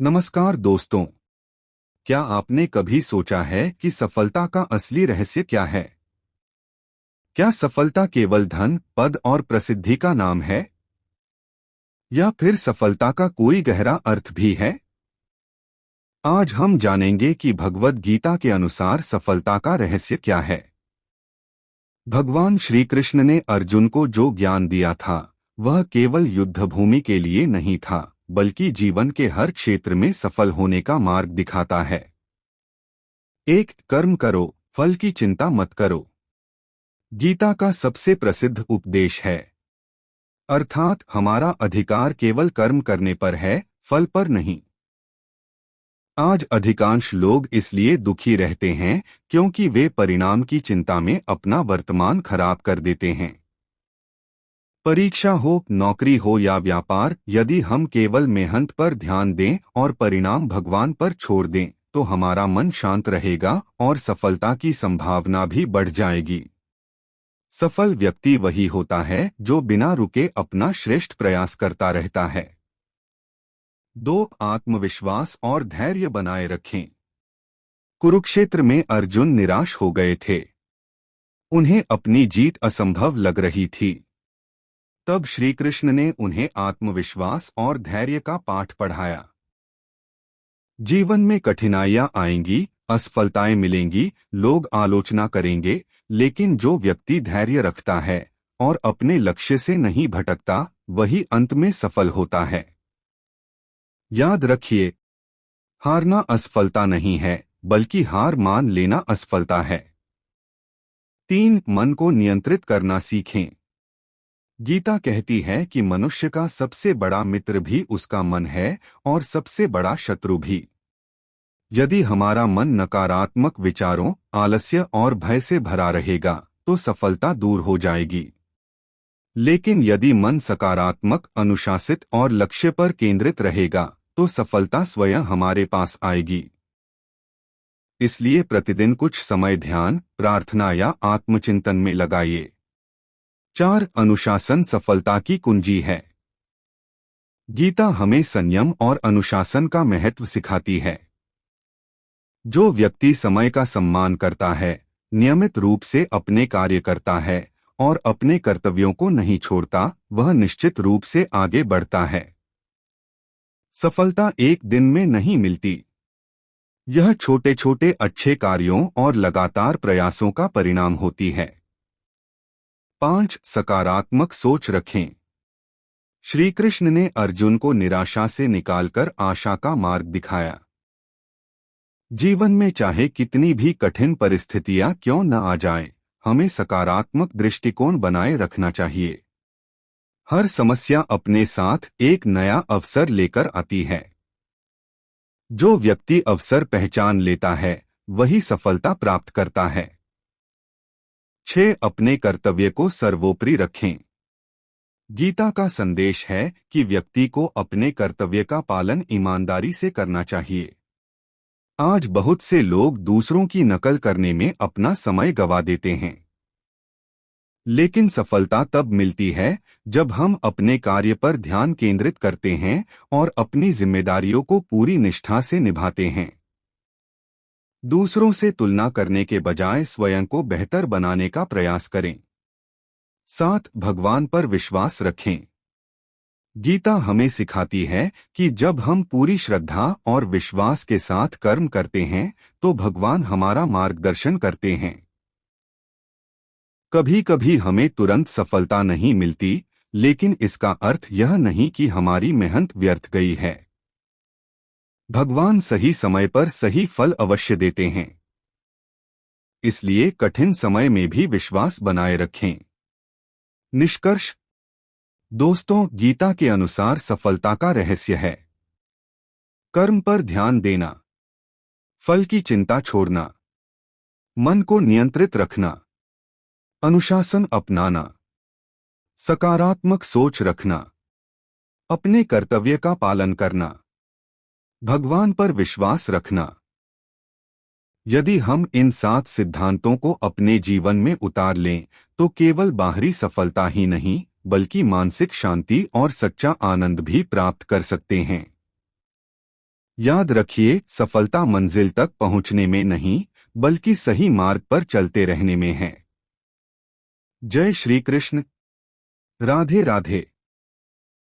नमस्कार दोस्तों। क्या आपने कभी सोचा है कि सफलता का असली रहस्य क्या है? क्या सफलता केवल धन, पद और प्रसिद्धि का नाम है, या फिर सफलता का कोई गहरा अर्थ भी है? आज हम जानेंगे कि भगवद गीता के अनुसार सफलता का रहस्य क्या है। भगवान श्री कृष्ण ने अर्जुन को जो ज्ञान दिया था, वह केवल युद्धभूमि के लिए नहीं था, बल्कि जीवन के हर क्षेत्र में सफल होने का मार्ग दिखाता है। एक, कर्म करो, फल की चिंता मत करो। गीता का सबसे प्रसिद्ध उपदेश है, अर्थात हमारा अधिकार केवल कर्म करने पर है, फल पर नहीं। आज अधिकांश लोग इसलिए दुखी रहते हैं क्योंकि वे परिणाम की चिंता में अपना वर्तमान खराब कर देते हैं। परीक्षा हो, नौकरी हो या व्यापार, यदि हम केवल मेहनत पर ध्यान दें और परिणाम भगवान पर छोड़ दें, तो हमारा मन शांत रहेगा और सफलता की संभावना भी बढ़ जाएगी। सफल व्यक्ति वही होता है जो बिना रुके अपना श्रेष्ठ प्रयास करता रहता है। 2, आत्मविश्वास और धैर्य बनाए रखें। कुरुक्षेत्र में अर्जुन निराश हो गए थे। उन्हें अपनी जीत असंभव लग रही थी। तब श्री कृष्ण ने उन्हें आत्मविश्वास और धैर्य का पाठ पढ़ाया। जीवन में कठिनाइयां आएंगी, असफलताएं मिलेंगी, लोग आलोचना करेंगे, लेकिन जो व्यक्ति धैर्य रखता है और अपने लक्ष्य से नहीं भटकता, वही अंत में सफल होता है। याद रखिए, हारना असफलता नहीं है, बल्कि हार मान लेना असफलता है। 3, मन को नियंत्रित करना सीखें। गीता कहती है कि मनुष्य का सबसे बड़ा मित्र भी उसका मन है और सबसे बड़ा शत्रु भी। यदि हमारा मन नकारात्मक विचारों, आलस्य और भय से भरा रहेगा, तो सफलता दूर हो जाएगी। लेकिन यदि मन सकारात्मक, अनुशासित और लक्ष्य पर केंद्रित रहेगा, तो सफलता स्वयं हमारे पास आएगी। इसलिए प्रतिदिन कुछ समय ध्यान, प्रार्थना या आत्मचिंतन में लगाइए। 4, अनुशासन सफलता की कुंजी है। गीता हमें संयम और अनुशासन का महत्व सिखाती है। जो व्यक्ति समय का सम्मान करता है, नियमित रूप से अपने कार्य करता है और अपने कर्तव्यों को नहीं छोड़ता, वह निश्चित रूप से आगे बढ़ता है। सफलता एक दिन में नहीं मिलती। यह छोटे छोटे अच्छे कार्यों और लगातार प्रयासों का परिणाम होती है। 5, सकारात्मक सोच रखें। श्री कृष्ण ने अर्जुन को निराशा से निकालकर आशा का मार्ग दिखाया। जीवन में चाहे कितनी भी कठिन परिस्थितियां क्यों न आ जाएं, हमें सकारात्मक दृष्टिकोण बनाए रखना चाहिए। हर समस्या अपने साथ एक नया अवसर लेकर आती है। जो व्यक्ति अवसर पहचान लेता है, वही सफलता प्राप्त करता है। 6, अपने कर्तव्य को सर्वोपरि रखें। गीता का संदेश है कि व्यक्ति को अपने कर्तव्य का पालन ईमानदारी से करना चाहिए। आज बहुत से लोग दूसरों की नकल करने में अपना समय गंवा देते हैं। लेकिन सफलता तब मिलती है जब हम अपने कार्य पर ध्यान केंद्रित करते हैं और अपनी जिम्मेदारियों को पूरी निष्ठा से निभाते हैं। दूसरों से तुलना करने के बजाय स्वयं को बेहतर बनाने का प्रयास करें। 7, भगवान पर विश्वास रखें। गीता हमें सिखाती है कि जब हम पूरी श्रद्धा और विश्वास के साथ कर्म करते हैं, तो भगवान हमारा मार्गदर्शन करते हैं। कभी कभी हमें तुरंत सफलता नहीं मिलती, लेकिन इसका अर्थ यह नहीं कि हमारी मेहनत व्यर्थ गई है। भगवान सही समय पर सही फल अवश्य देते हैं। इसलिए कठिन समय में भी विश्वास बनाए रखें। निष्कर्ष, दोस्तों, गीता के अनुसार सफलता का रहस्य है कर्म पर ध्यान देना, फल की चिंता छोड़ना, मन को नियंत्रित रखना, अनुशासन अपनाना, सकारात्मक सोच रखना, अपने कर्तव्य का पालन करना, भगवान पर विश्वास रखना। यदि हम इन 7 सिद्धांतों को अपने जीवन में उतार लें, तो केवल बाहरी सफलता ही नहीं, बल्कि मानसिक शांति और सच्चा आनंद भी प्राप्त कर सकते हैं। याद रखिए, सफलता मंजिल तक पहुंचने में नहीं, बल्कि सही मार्ग पर चलते रहने में है। जय श्री कृष्ण। राधे राधे।